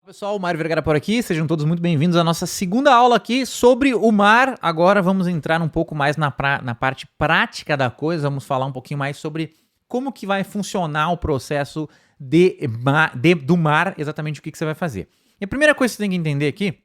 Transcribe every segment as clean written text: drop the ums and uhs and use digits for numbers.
Pessoal, o Mário Vergara por aqui, sejam todos muito bem-vindos à nossa segunda aula aqui sobre o mar. Agora vamos entrar um pouco mais na parte prática da coisa, vamos falar um pouquinho mais sobre como que vai funcionar o processo do mar, exatamente o que você vai fazer. E a primeira coisa que você tem que entender aqui,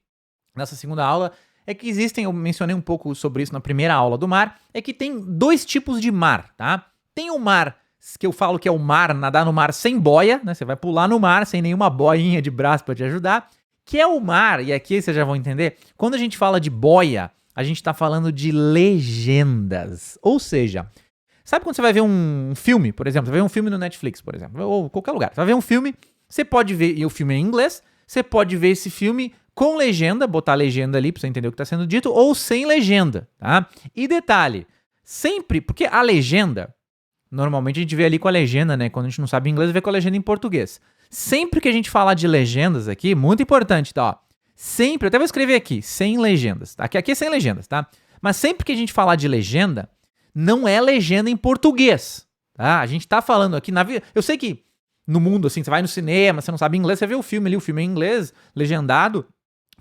nessa segunda aula, é que eu mencionei um pouco sobre isso na primeira aula do mar, é que tem dois tipos de mar, tá? Tem o mar que eu falo que é o mar, nadar no mar sem boia, né? Você vai pular no mar sem nenhuma boinha de braço para te ajudar, que é o mar, e aqui vocês já vão entender, quando a gente fala de boia, a gente tá falando de legendas, ou seja, sabe quando você vai ver um filme, por exemplo, você vai ver um filme no Netflix, por exemplo, ou qualquer lugar, você vai ver um filme, você pode ver, e o filme é em inglês, você pode ver esse filme com legenda, botar legenda ali pra você entender o que tá sendo dito, ou sem legenda, tá? E detalhe, sempre, porque a legenda, normalmente a gente vê ali com a legenda, né? Quando a gente não sabe inglês, vê com a legenda em português. Sempre que a gente falar de legendas aqui, muito importante, tá? Ó, sempre, até vou escrever aqui, sem legendas. Aqui é sem legendas, tá? Mas sempre que a gente falar de legenda, não é legenda em português, tá? A gente tá falando aqui na vida. Eu sei que no mundo, assim, você vai no cinema, você não sabe inglês, você vê o filme ali, o filme é em inglês, legendado.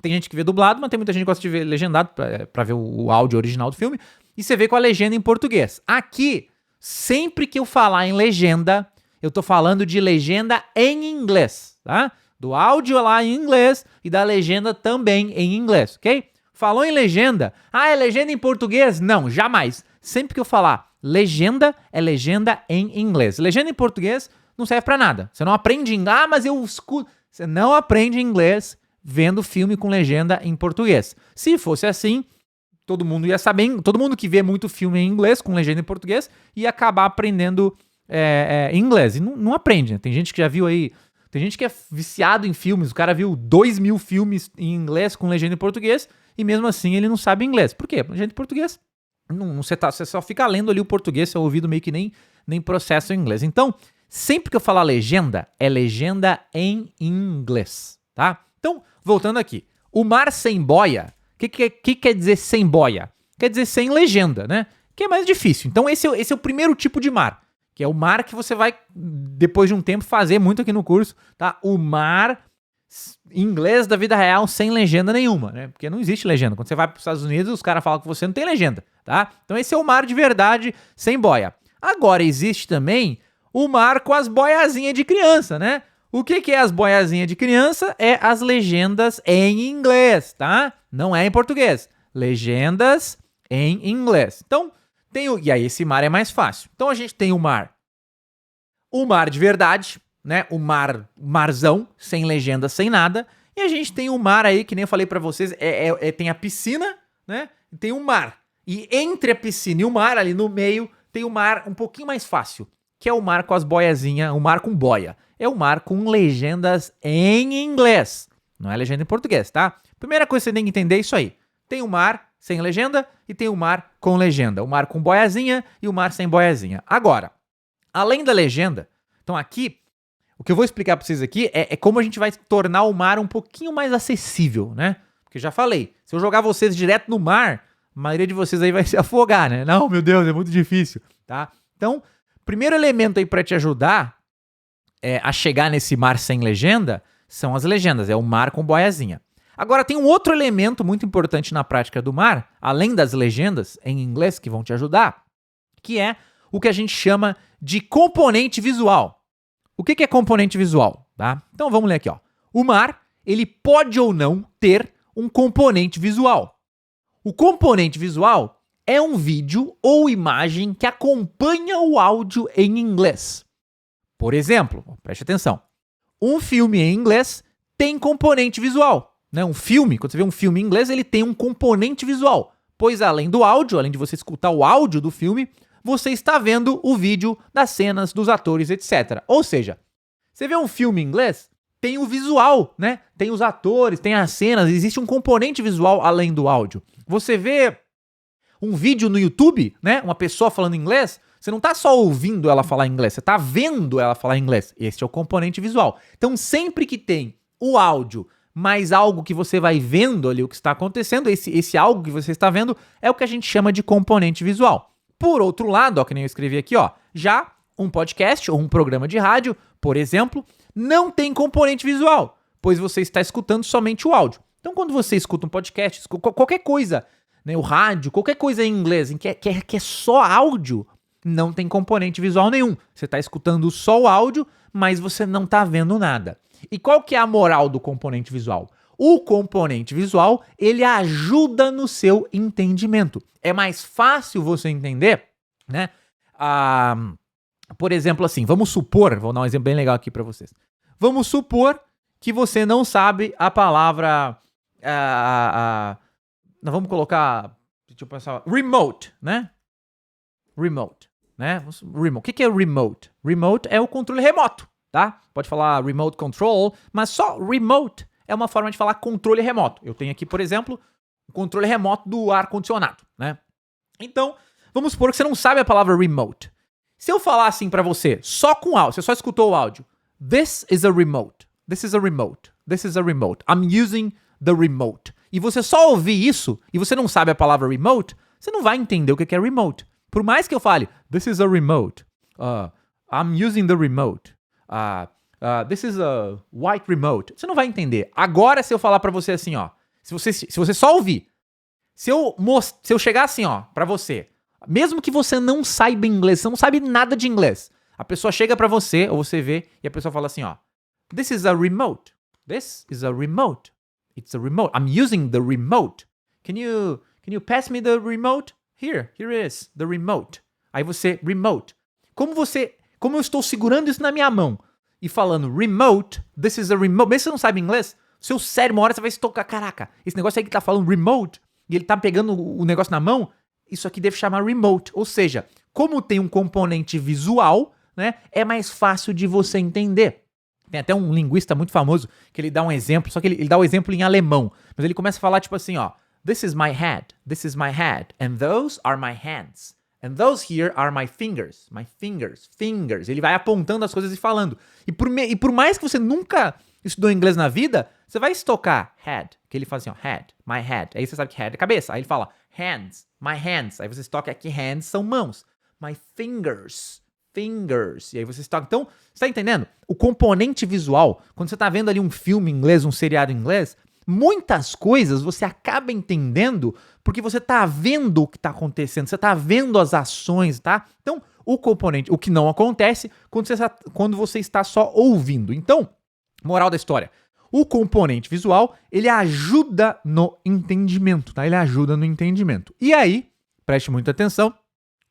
Tem gente que vê dublado, mas tem muita gente que gosta de ver legendado pra ver o áudio original do filme. E você vê com a legenda em português. Aqui, sempre que eu falar em legenda, eu tô falando de legenda em inglês, tá? Do áudio lá em inglês e da legenda também em inglês, ok? Falou em legenda, é legenda em português? Não, jamais. Sempre que eu falar legenda, é legenda em inglês. Legenda em português não serve pra nada. Você não aprende inglês, mas eu escuto. Você não aprende inglês vendo filme com legenda em português. Se fosse assim, todo mundo ia saber, todo mundo que vê muito filme em inglês, com legenda em português, ia acabar aprendendo inglês. E não aprende, né? Tem gente que já viu aí, tem gente que é viciado em filmes, o cara viu 2.000 filmes em inglês com legenda em português, e mesmo assim ele não sabe inglês. Por quê? Legenda em português, você só fica lendo ali o português, seu ouvido meio que nem processa o inglês. Então, sempre que eu falar legenda, é legenda em inglês, tá? Então, voltando aqui, o mar sem boia, o que quer dizer sem boia? Quer dizer sem legenda, né? Que é mais difícil. Então esse é o primeiro tipo de mar, que é o mar que você vai, depois de um tempo, fazer muito aqui no curso, tá? O mar em inglês da vida real sem legenda nenhuma, né? Porque não existe legenda. Quando você vai para os Estados Unidos, os caras falam que você não tem legenda, tá? Então esse é o mar de verdade sem boia. Agora existe também o mar com as boiazinhas de criança, né? O que é as boiazinhas de criança? É as legendas em inglês, tá? Não é em português. Legendas em inglês. Então, e aí esse mar é mais fácil. Então a gente tem o mar de verdade, né? O marzão, sem legenda, sem nada. E a gente tem o mar aí, que nem eu falei pra vocês, tem a piscina, né? E tem o mar. E entre a piscina e o mar, ali no meio, tem o mar um pouquinho mais fácil, que é o mar com as boiazinhas, o mar com boia. É o mar com legendas em inglês. Não é legenda em português, tá? Primeira coisa que você tem que entender é isso aí. Tem o mar sem legenda e tem o mar com legenda. O mar com boiazinha e o mar sem boiazinha. Agora, além da legenda, então aqui, o que eu vou explicar pra vocês aqui é como a gente vai tornar o mar um pouquinho mais acessível, né? Porque eu já falei, se eu jogar vocês direto no mar, a maioria de vocês aí vai se afogar, né? Não, meu Deus, é muito difícil, tá? Então, primeiro elemento aí pra te ajudar a chegar nesse mar sem legenda são as legendas, é o mar com boiazinha. Agora tem um outro elemento muito importante na prática do mar, além das legendas em inglês que vão te ajudar, que é o que a gente chama de componente visual. O que é componente visual? Tá? Então vamos ler aqui, ó. O mar, ele pode ou não ter um componente visual. O componente visual é um vídeo ou imagem que acompanha o áudio em inglês. Por exemplo, preste atenção, um filme em inglês tem componente visual, né? Um filme, quando você vê um filme em inglês, ele tem um componente visual, pois além do áudio, além de você escutar o áudio do filme, você está vendo o vídeo das cenas, dos atores, etc. Ou seja, você vê um filme em inglês, tem o visual, né? Tem os atores, tem as cenas, existe um componente visual além do áudio. Você vê um vídeo no YouTube, né? Uma pessoa falando inglês, você não tá só ouvindo ela falar inglês, você tá vendo ela falar inglês. Esse é o componente visual. Então, sempre que tem o áudio mais algo que você vai vendo ali o que está acontecendo, esse algo que você está vendo é o que a gente chama de componente visual. Por outro lado, ó, que nem eu escrevi aqui, ó, já um podcast ou um programa de rádio, por exemplo, não tem componente visual. pois você está escutando somente o áudio. Então, quando você escuta um podcast, qualquer coisa, né, o rádio, qualquer coisa em inglês que é só áudio, não tem componente visual nenhum. Você está escutando só o áudio, mas você não está vendo nada. E qual que é a moral do componente visual? O componente visual, ele ajuda no seu entendimento. É mais fácil você entender, né? Por exemplo, assim, vamos supor, vou dar um exemplo bem legal aqui para vocês. Vamos supor que você não sabe a palavra... vamos colocar, deixa eu pensar, remote, né? Remote, né? O que é remote? Remote é o controle remoto, tá? Pode falar remote control, mas só remote é uma forma de falar controle remoto. Eu tenho aqui, por exemplo, o controle remoto do ar-condicionado, né? Então, vamos supor que você não sabe a palavra remote. Se eu falar assim pra você, só com áudio, você só escutou o áudio. This is a remote. This is a remote. This is a remote. I'm using the remote. E você só ouvir isso, e você não sabe a palavra remote, você não vai entender o que é remote. Por mais que eu fale, this is a remote. I'm using the remote. This is a white remote. Você não vai entender. Agora, se eu falar pra você assim, ó, se você só ouvir, se eu chegar assim, ó, pra você, mesmo que você não saiba inglês, você não sabe nada de inglês, a pessoa chega pra você, ou você vê, e a pessoa fala assim, ó, this is a remote. This is a remote. It's a remote. I'm using the remote. Can you pass me the remote? Here it is, the remote. Aí você, remote. Como eu estou segurando isso na minha mão e falando remote, this is a remote, mesmo se você não sabe inglês, seu cérebro, uma hora você vai se tocar, caraca, esse negócio aí que tá falando remote, e ele tá pegando o negócio na mão, isso aqui deve chamar remote. Ou seja, como tem um componente visual, né, é mais fácil de você entender. Tem até um linguista muito famoso que ele dá um exemplo, só que ele dá o exemplo em alemão, mas ele começa a falar tipo assim, ó, this is my head, and those are my hands. And those here are my fingers. My fingers. Ele vai apontando as coisas e falando. E por mais que você nunca estudou inglês na vida, você vai estocar head. Que ele fala assim, ó, head, my head. Aí você sabe que head é cabeça. Aí ele fala hands, my hands. Aí você estoca aqui hands são mãos. My fingers. E aí você estoca. Então, você tá entendendo? O componente visual, quando você tá vendo ali um filme em inglês, um seriado em inglês, muitas coisas você acaba entendendo porque você tá vendo o que tá acontecendo, você tá vendo as ações, tá? Então, o que não acontece quando você está só ouvindo. Então, moral da história, o componente visual, ele ajuda no entendimento, tá? Ele ajuda no entendimento. E aí, preste muita atenção,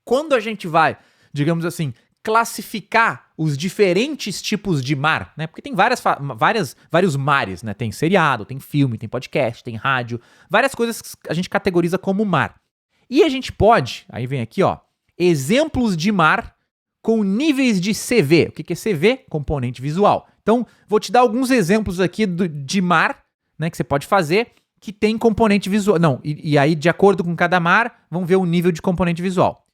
quando a gente vai, digamos assim, classificar os diferentes tipos de mar, né? Porque tem vários mares, né? Tem seriado, tem filme, tem podcast, tem rádio, várias coisas que a gente categoriza como mar. E a gente pode, aí vem aqui, ó, exemplos de mar com níveis de CV. O que é CV? Componente visual. Então, vou te dar alguns exemplos aqui de mar, né? Que você pode fazer, que tem componente visual. Não, e aí, de acordo com cada mar, vamos ver o nível de componente visual.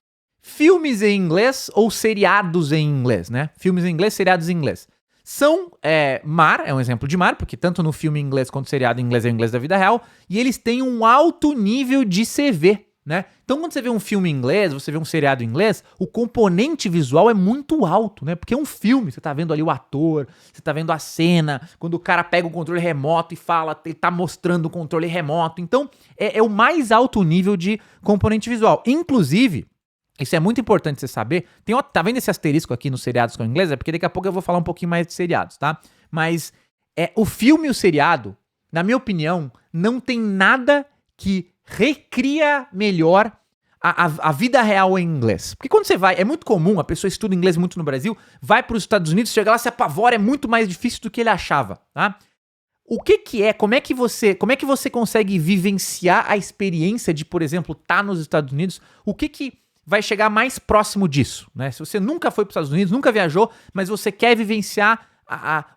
Filmes em inglês ou seriados em inglês, né? Filmes em inglês, seriados em inglês. São mar, é um exemplo de mar, porque tanto no filme em inglês quanto seriado em inglês é o inglês da vida real, e eles têm um alto nível de CV, né? Então, quando você vê um filme em inglês, você vê um seriado em inglês, o componente visual é muito alto, né? Porque é um filme, você tá vendo ali o ator, você tá vendo a cena, quando o cara pega o controle remoto e fala, ele tá mostrando o controle remoto. Então, é o mais alto nível de componente visual. Inclusive, isso é muito importante você saber. Tá vendo esse asterisco aqui nos seriados com inglês? É porque daqui a pouco eu vou falar um pouquinho mais de seriados, tá? Mas o filme e o seriado, na minha opinião, não tem nada que recria melhor a vida real em inglês. Porque quando você vai, é muito comum, a pessoa estuda inglês muito no Brasil, vai para os Estados Unidos, chega lá, se apavora, é muito mais difícil do que ele achava, tá? Como é que você consegue vivenciar a experiência de, por exemplo, estar nos Estados Unidos? O que vai chegar mais próximo disso, né? Se você nunca foi para os Estados Unidos, nunca viajou, mas você quer vivenciar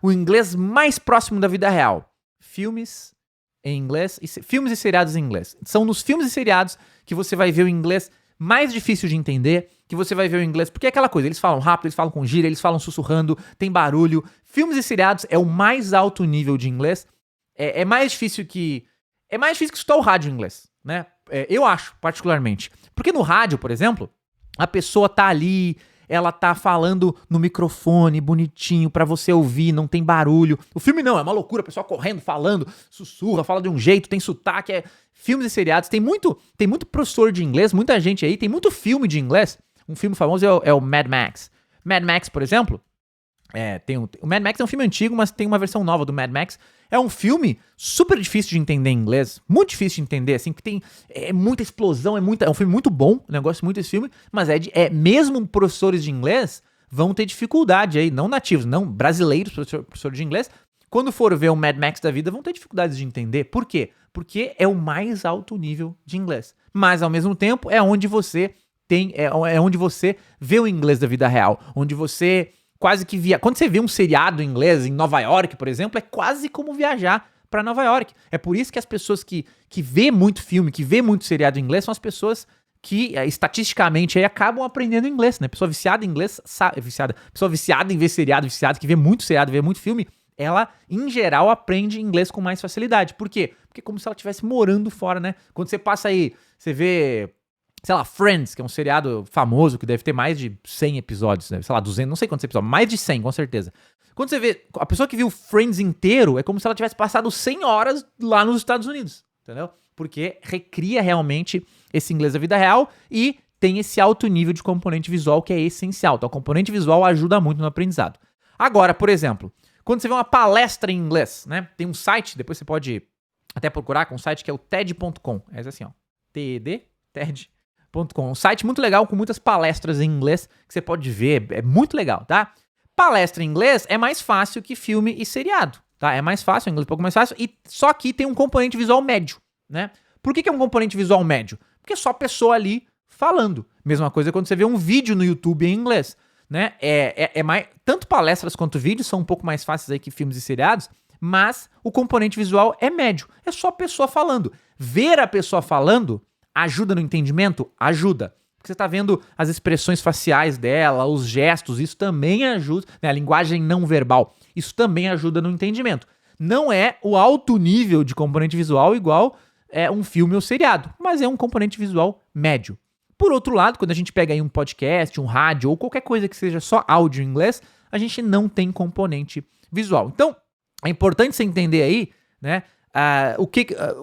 o inglês mais próximo da vida real. Filmes em inglês, filmes e seriados em inglês. São nos filmes e seriados que você vai ver o inglês mais difícil de entender, que você vai ver o inglês, porque é aquela coisa, eles falam rápido, eles falam com gíria, eles falam sussurrando, tem barulho. Filmes e seriados é o mais alto nível de inglês. É mais difícil que escutar o rádio em inglês, né? Eu acho, particularmente. Porque no rádio, por exemplo, a pessoa tá ali, ela tá falando no microfone bonitinho pra você ouvir, não tem barulho. O filme não, é uma loucura, o pessoal correndo, falando, sussurra, fala de um jeito, tem sotaque, filmes e seriados. Tem muito professor de inglês, muita gente aí, tem muito filme de inglês. Um filme famoso é o Mad Max. Mad Max, por exemplo, o Mad Max é um filme antigo, mas tem uma versão nova do Mad Max. É um filme super difícil de entender em inglês, muito difícil de entender, assim, porque tem muita explosão, é um filme muito bom, eu gosto muito desse filme, mas mesmo professores de inglês vão ter dificuldade aí, não nativos, não brasileiros, professores de inglês, quando for ver o Mad Max da vida, vão ter dificuldades de entender. Por quê? Porque é o mais alto nível de inglês, mas ao mesmo tempo é onde você onde você vê o inglês da vida real, onde você quase que quando você vê um seriado em inglês em Nova York, por exemplo, é quase como viajar para Nova York. É por isso que as pessoas que vê muito filme, que vê muito seriado em inglês, são as pessoas que estatisticamente aí acabam aprendendo inglês, né? Pessoa viciada em inglês, pessoa viciada em ver seriado, viciada que vê muito seriado, vê muito filme, ela em geral aprende inglês com mais facilidade. Por quê? Porque é como se ela estivesse morando fora, né? Quando você passa aí, você vê, sei lá, Friends, que é um seriado famoso, que deve ter mais de 100 episódios, né? Sei lá, 200, não sei quantos episódios, mais de 100, com certeza. Quando você vê, a pessoa que viu Friends inteiro, é como se ela tivesse passado 100 horas lá nos Estados Unidos, entendeu? Porque recria realmente esse inglês da vida real e tem esse alto nível de componente visual que é essencial. Então, o componente visual ajuda muito no aprendizado. Agora, por exemplo, quando você vê uma palestra em inglês, né? Tem um site, depois você pode até procurar, com um site que é o TED.com. É assim, ó, TED.com. Um site muito legal, com muitas palestras em inglês, que você pode ver, é muito legal, tá? Palestra em inglês é mais fácil que filme e seriado, tá? É mais fácil, o inglês é um pouco mais fácil, e só que tem um componente visual médio, né? Por que é um componente visual médio? Porque é só a pessoa ali falando. Mesma coisa quando você vê um vídeo no YouTube em inglês, né? Tanto palestras quanto vídeos são um pouco mais fáceis aí que filmes e seriados, mas o componente visual é médio. É só a pessoa falando. Ver a pessoa falando ajuda no entendimento? Ajuda. Porque você tá vendo as expressões faciais dela, os gestos, isso também ajuda, né? A linguagem não verbal, isso também ajuda no entendimento. Não é o alto nível de componente visual igual um filme ou seriado, mas é um componente visual médio. Por outro lado, quando a gente pega aí um podcast, um rádio ou qualquer coisa que seja só áudio em inglês, a gente não tem componente visual. Então, é importante você entender aí, né,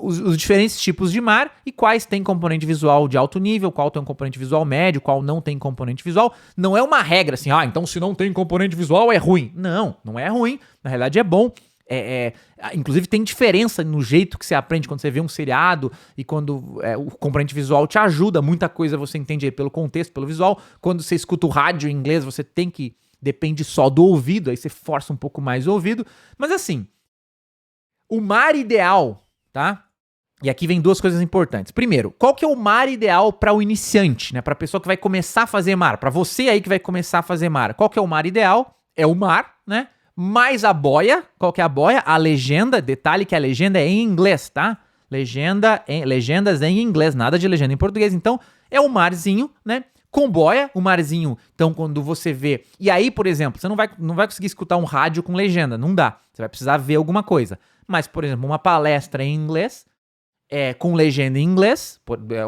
os diferentes tipos de mar e quais tem componente visual de alto nível, qual tem um componente visual médio, qual não tem componente visual. Não é uma regra assim, então se não tem componente visual é ruim. Não, não é ruim, na realidade é bom. Inclusive tem diferença no jeito que você aprende quando você vê um seriado e quando o componente visual te ajuda, muita coisa você entende pelo contexto, pelo visual. Quando você escuta o rádio em inglês, você depende só do ouvido, aí você força um pouco mais o ouvido. Mas assim, o mar ideal, tá? E aqui vem duas coisas importantes. Primeiro, qual que é o mar ideal para o iniciante, né? Para a pessoa que vai começar a fazer mar, para você aí que vai começar a fazer mar. Qual que é o mar ideal? É o mar, né? Mais a boia. Qual que é a boia? A legenda. Detalhe que a legenda é em inglês, tá? Legendas em inglês, nada de legenda em português. Então, é o marzinho, né? Com boia, o marzinho. Então, quando você vê... E aí, por exemplo, você não vai conseguir escutar um rádio com legenda. Não dá. Você vai precisar ver alguma coisa. Mas, por exemplo, uma palestra em inglês, com legenda em inglês.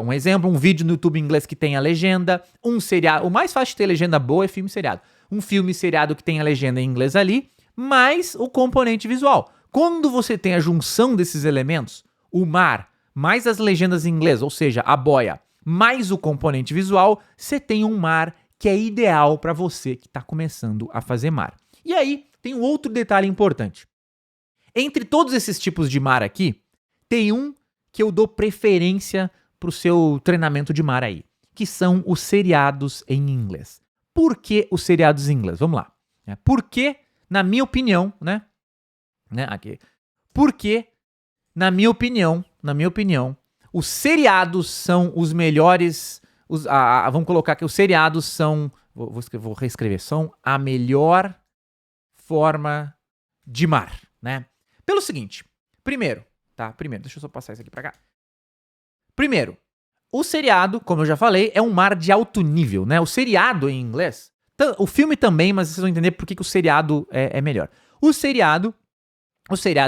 Um exemplo, um vídeo no YouTube em inglês que tenha legenda. Um seriado... O mais fácil de ter legenda boa é filme e seriado. Um filme e seriado que tenha legenda em inglês ali, mais o componente visual. Quando você tem a junção desses elementos, o mar, mais as legendas em inglês, ou seja, a boia, mais o componente visual, você tem um mar que é ideal para você que está começando a fazer mar. E aí, tem um outro detalhe importante. Entre todos esses tipos de mar aqui, tem um que eu dou preferência para o seu treinamento de mar aí, que são os seriados em inglês. Por que os seriados em inglês? Vamos lá. Porque, na minha opinião, Porque, na minha opinião, os seriados são os melhores... vamos colocar que os seriados são... Vou reescrever. São a melhor forma de mar, né? Pelo seguinte. Primeiro, deixa eu só passar isso aqui pra cá. Primeiro, o seriado, como eu já falei, é um mar de alto nível, né? O seriado em inglês... O filme também, mas vocês vão entender por que o seriado é melhor. O seriado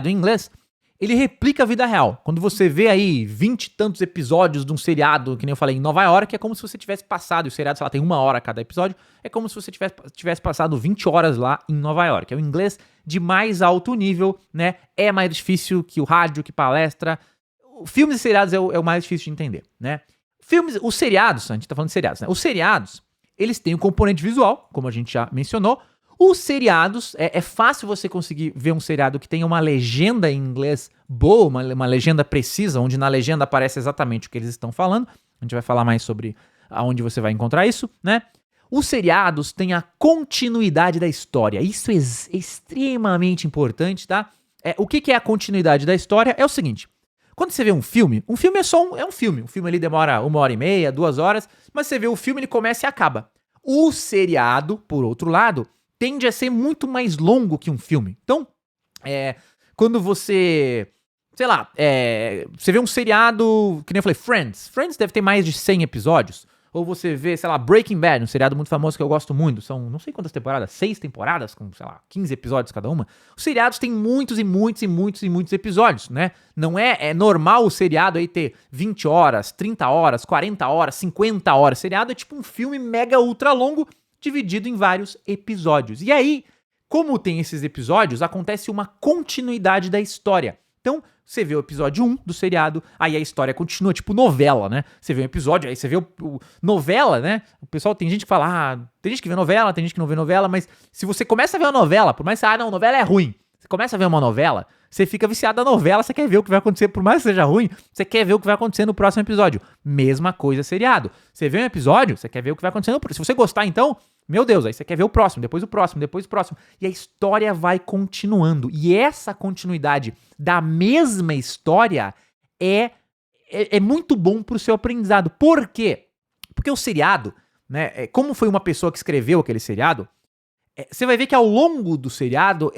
em inglês, ele replica a vida real. Quando você vê aí 20 e tantos episódios de um seriado, que nem eu falei, em Nova York, é como se você tivesse passado, e o seriado, sei lá, tem 1 hora cada episódio, é como se você tivesse passado 20 horas lá em Nova York. É o inglês de mais alto nível, né? É mais difícil que o rádio, que palestra. Filmes e seriados é o mais difícil de entender, né? Os seriados, a gente tá falando de seriados, né? Os seriados, eles têm um componente visual, como a gente já mencionou. Os seriados, é fácil você conseguir ver um seriado que tenha uma legenda em inglês boa, uma legenda precisa, onde na legenda aparece exatamente o que eles estão falando. A gente vai falar mais sobre aonde você vai encontrar isso, né? Os seriados têm a continuidade da história. Isso é extremamente importante, tá? O que é a continuidade da história? É o seguinte, quando você vê um filme é só um filme. Um filme ali demora 1h30, 2 horas, mas você vê o filme, ele começa e acaba. O seriado, por outro lado, tende a ser muito mais longo que um filme. Então, quando você, sei lá, você vê um seriado, que nem eu falei, Friends deve ter mais de 100 episódios. Ou você vê, sei lá, Breaking Bad, um seriado muito famoso que eu gosto muito. São não sei quantas temporadas, 6 temporadas, com, sei lá, 15 episódios cada uma. Os seriados têm muitos e muitos e muitos e muitos episódios, né? Não é normal o seriado aí ter 20 horas, 30 horas, 40 horas, 50 horas. O seriado é tipo um filme mega ultra longo, dividido em vários episódios. E aí, como tem esses episódios, acontece uma continuidade da história. Então, você vê o episódio 1 do seriado, aí a história continua, tipo novela, né? Você vê um episódio, aí você vê o novela, né? O pessoal, tem gente que fala, tem gente que vê novela, tem gente que não vê novela, mas se você começa a ver uma novela, por mais que não, novela é ruim. Você começa a ver uma novela, você fica viciado na novela, você quer ver o que vai acontecer, por mais que seja ruim, você quer ver o que vai acontecer no próximo episódio. Mesma coisa seriado. Você vê um episódio, você quer ver o que vai acontecer no próximo. Se você gostar, então, meu Deus, aí você quer ver o próximo, depois o próximo, depois o próximo. E a história vai continuando. E essa continuidade da mesma história é muito bom pro seu aprendizado. Por quê? Porque o seriado, né, como foi uma pessoa que escreveu aquele seriado, você vai ver que ao longo do seriado,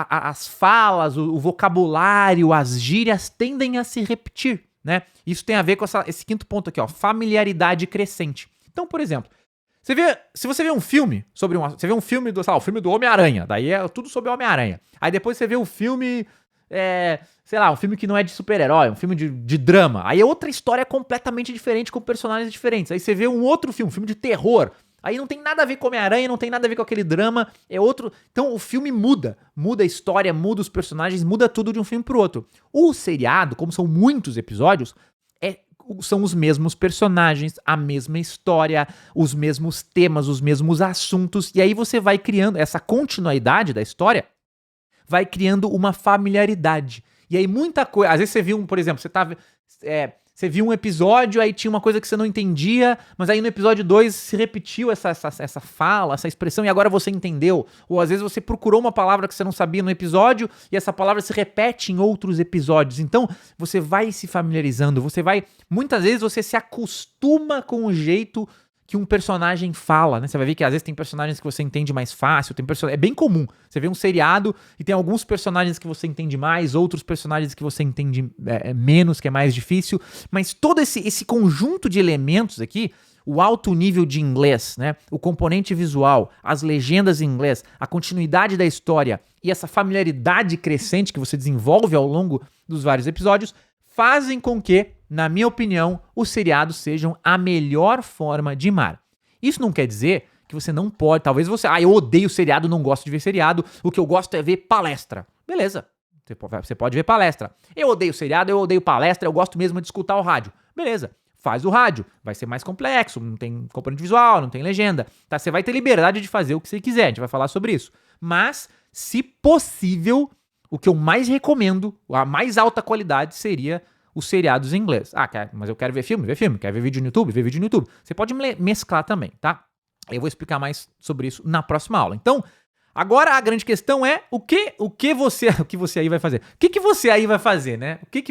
as falas, o vocabulário, as gírias tendem a se repetir, né? Isso tem a ver com esse quinto ponto aqui, ó, familiaridade crescente. Então, por exemplo, se você vê um filme sobre você vê um filme o filme do Homem-Aranha, daí é tudo sobre o Homem-Aranha. Aí depois você vê um filme, sei lá, um filme que não é de super-herói, um filme de drama. Aí é outra história completamente diferente, com personagens diferentes. Aí você vê um outro filme, um filme de terror. Aí não tem nada a ver com Homem-Aranha, não tem nada a ver com aquele drama, é outro. Então o filme muda a história, muda os personagens, muda tudo de um filme pro outro. O seriado, como são muitos episódios, são os mesmos personagens, a mesma história, os mesmos temas, os mesmos assuntos, e aí você vai criando essa continuidade da história, vai criando uma familiaridade. E aí muita coisa, às vezes você viu por exemplo, você viu um episódio, aí tinha uma coisa que você não entendia, mas aí no episódio 2 se repetiu essa fala, essa expressão, e agora você entendeu. Ou às vezes você procurou uma palavra que você não sabia no episódio, e essa palavra se repete em outros episódios. Então, você vai se familiarizando, muitas vezes você se acostuma com o jeito que um personagem fala, né? Você vai ver que às vezes tem personagens que você entende mais fácil, é bem comum. Você vê um seriado e tem alguns personagens que você entende mais, outros personagens que você entende menos, que é mais difícil, mas todo esse conjunto de elementos aqui, o alto nível de inglês, né? O componente visual, as legendas em inglês, a continuidade da história e essa familiaridade crescente que você desenvolve ao longo dos vários episódios, fazem com que, na minha opinião, os seriados sejam a melhor forma de amar. Isso não quer dizer que você não pode, talvez você, eu odeio seriado, não gosto de ver seriado, o que eu gosto é ver palestra. Beleza, você pode ver palestra. Eu odeio seriado, eu odeio palestra, eu gosto mesmo de escutar o rádio. Beleza, faz o rádio, vai ser mais complexo, não tem componente visual, não tem legenda, tá? Você vai ter liberdade de fazer o que você quiser, a gente vai falar sobre isso. Mas, se possível, o que eu mais recomendo, a mais alta qualidade, seria os seriados em inglês. Mas eu quero ver filme? Ver filme. Quero ver vídeo no YouTube? Ver vídeo no YouTube. Você pode mesclar também, tá? Eu vou explicar mais sobre isso na próxima aula. Então, agora a grande questão é o que você aí vai fazer? O que você aí vai fazer, né? O que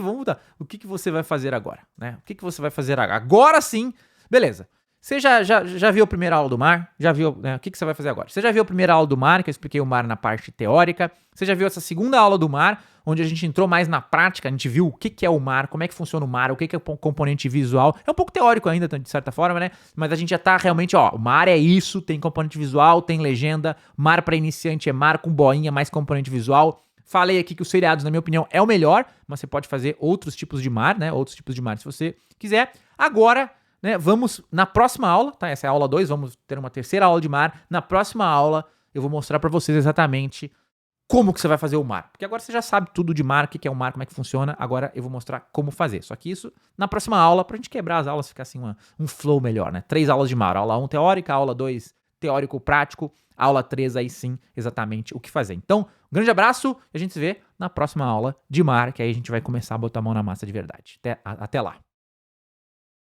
você vai fazer agora, né? O que você vai fazer agora? Agora sim, beleza. Você já viu a primeira aula do mar? Já viu, né? O que você vai fazer agora? Você já viu a primeira aula do mar, que eu expliquei o mar na parte teórica. Você já viu essa segunda aula do mar, onde a gente entrou mais na prática, a gente viu o que é o mar, como é que funciona o mar, o que é o componente visual. É um pouco teórico ainda, de certa forma, né? Mas a gente já tá realmente, o mar é isso, tem componente visual, tem legenda. Mar para iniciante é mar com boinha, mais componente visual. Falei aqui que os feriados, na minha opinião, é o melhor, mas você pode fazer outros tipos de mar, né? Outros tipos de mar se você quiser. Agora, né, vamos na próxima aula, tá? Essa é a aula 2, vamos ter uma terceira aula de mar. Na próxima aula, eu vou mostrar pra vocês exatamente como que você vai fazer o mar. Porque agora você já sabe tudo de mar, o que é o mar, como é que funciona. Agora eu vou mostrar como fazer. Só que isso na próxima aula, pra gente quebrar as aulas, ficar assim um flow melhor, né? 3 aulas de mar. Aula 1 teórica, aula 2 teórico prático, aula 3 aí sim, exatamente o que fazer. Então, um grande abraço e a gente se vê na próxima aula de mar, que aí a gente vai começar a botar a mão na massa de verdade. Até lá.